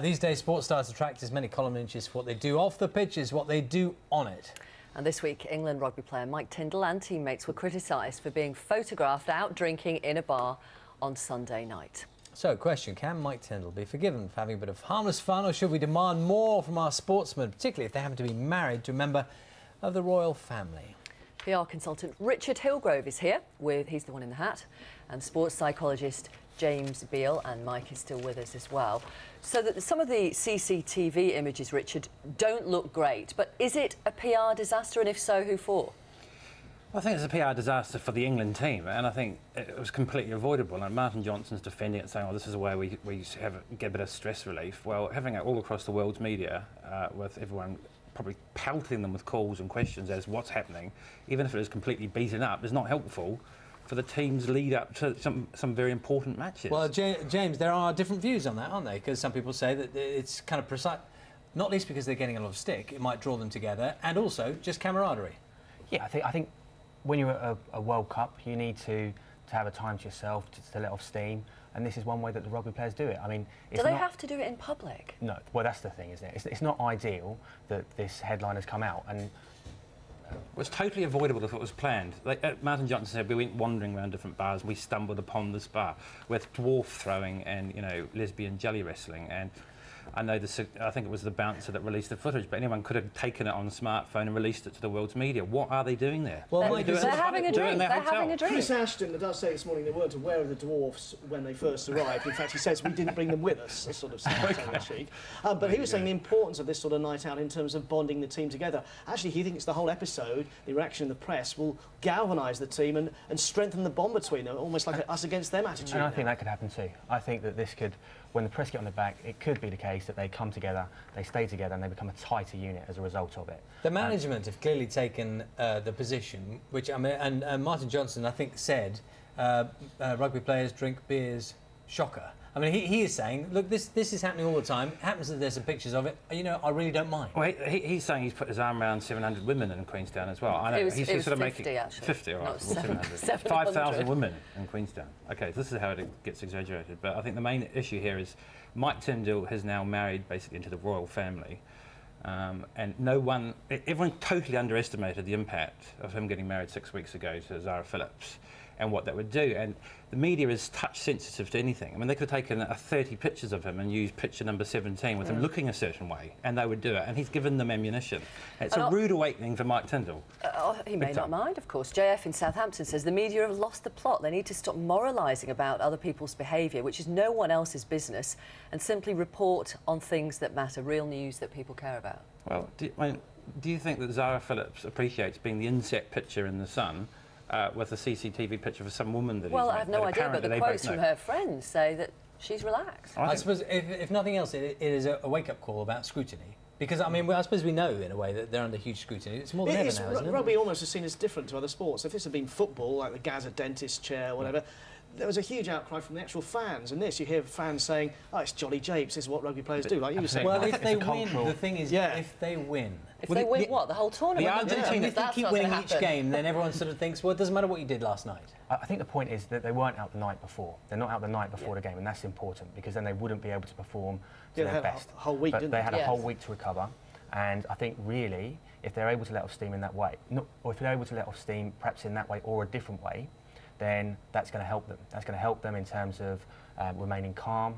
These days, sports stars attract as many column inches for what they do off the pitch as what they do on it. And this week, England Rugby player Mike Tindall and teammates were criticised for being photographed out drinking in a bar on Sunday night. So, question, can Mike Tindall be forgiven for having a bit of harmless fun, or should we demand more from our sportsmen, particularly if they happen to be married to a member of the royal family? PR consultant Richard Hillgrove is here he's the one in the hat, and sports psychologist James Beale, and Mike is still with us as well. So that some of the CCTV images, Richard, don't look great, but is it a PR disaster, and if so, who for? I think it's a PR disaster for the England team, and I think it was completely avoidable. And Martin Johnson's defending it, saying, "Oh, this is a way we get a bit of stress relief." Well, having it all across the world's media, with everyone probably pelting them with calls and questions as what's happening, even if it is completely beaten up, is not helpful for the team's lead up to some very important matches. Well, James, there are different views on that, aren't there? Because some people say that it's kind of precise, not least because they're getting a lot of stick. It might draw them together, and also just camaraderie. Yeah, I think when you're at a World Cup, you need to have a time to yourself, to let off steam, and this is one way that the rugby players do it. I mean, do they have to do it in public? No. Well, that's the thing, isn't it? It's not ideal that this headline has come out, and it was totally avoidable if it was planned. Martin Johnson said we went wandering around different bars and we stumbled upon this bar with dwarf throwing and, you know, lesbian jelly wrestling. And I know I think it was the bouncer that released the footage, but anyone could have taken it on a smartphone and released it to the world's media. What are they doing there? Well, they're having a drink. They're having a drink. Chris Ashton does say this morning they weren't aware of the dwarfs when they first arrived. In fact, he says we didn't bring them with us, a sort of tongue-in-cheek. But he was saying the importance of this sort of night out in terms of bonding the team together. Actually, he thinks the whole episode, the reaction in the press, will galvanise the team and strengthen the bond between them, almost like an us against them attitude. And I think that could happen too. I think that this could, when the press get on the back, it could be the case that they come together, they stay together, and they become a tighter unit as a result of it. The management have clearly taken the position, which I mean, and Martin Johnson, I think, said rugby players drink beers. Shocker. I mean, he is saying, look, this is happening all the time. It happens that there's some pictures of it. You know, I really don't mind. Well, he's saying he's put his arm around 700 women in Queenstown as well. I know he's sort of 50, making actually. 50, all right. Not 700. 5,000 women in Queenstown. Okay, so this is how it gets exaggerated. But I think the main issue here is Mike Tindall has now married basically into the royal family. And everyone totally underestimated the impact of him getting married 6 weeks ago to Zara Philips and what that would do. And the media is touch sensitive to anything. I mean, they could have taken 30 pictures of him and used picture number 17 with him looking a certain way, and they would do it. And he's given them ammunition. It's a rude awakening for Mike Tindall. He may not mind, of course. JF in Southampton says the media have lost the plot. They need to stop moralising about other people's behaviour, which is no one else's business, and simply report on things that matter, real news that people care about. Well, do you think that Zara Philips appreciates being the inset picture in the Sun with a CCTV picture of some woman that I have no idea, but the quotes from her friends say that she's relaxed. I suppose, if nothing else, it is a wake-up call about scrutiny. Because, I mean, I suppose we know, in a way, that they're under huge scrutiny. It's more than ever now, isn't it? Rugby almost is seen as different to other sports. If this had been football, like the Gaza dentist chair or whatever, there was a huge outcry from the actual fans. And this, you hear fans saying, oh, it's jolly japes, this is what rugby players do, like you were saying. Well, if they win, the thing is, if they win. If they win what? The whole tournament? The Argentina, if they keep winning each game, then everyone sort of thinks, well, it doesn't matter what you did last night. I think the point is that they weren't out the night before. They're not out the night before the game, and that's important, because then they wouldn't be able to perform to their best. A whole week, didn't they? They had a whole week to recover. And I think, really, if they're able to let off steam in that way, or if they're able to let off steam perhaps in that way or a different way, then that's going to help them. That's going to help them in terms of remaining calm.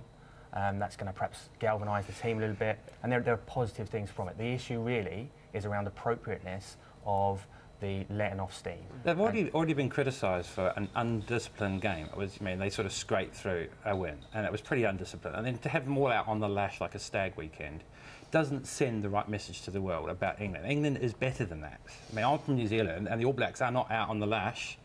That's going to perhaps galvanise the team a little bit. And there are positive things from it. The issue really is around appropriateness of the letting off steam. They've already been criticised for an undisciplined game. They sort of scraped through a win, and it was pretty undisciplined. And then to have them all out on the lash like a stag weekend doesn't send the right message to the world about England. England is better than that. I mean, I'm from New Zealand, and the All Blacks are not out on the lash.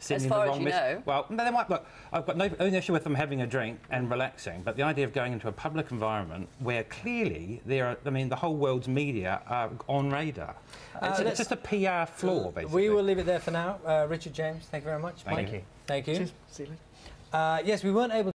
As far as you know. Well, they might. Look, I've got no issue with them having a drink and relaxing, but the idea of going into a public environment where clearly the whole world's media are on radar. It's just a PR flaw, basically. We will leave it there for now. Richard, James, thank you very much. Thank you. Thank you. Cheers. See you later. Yes, we weren't able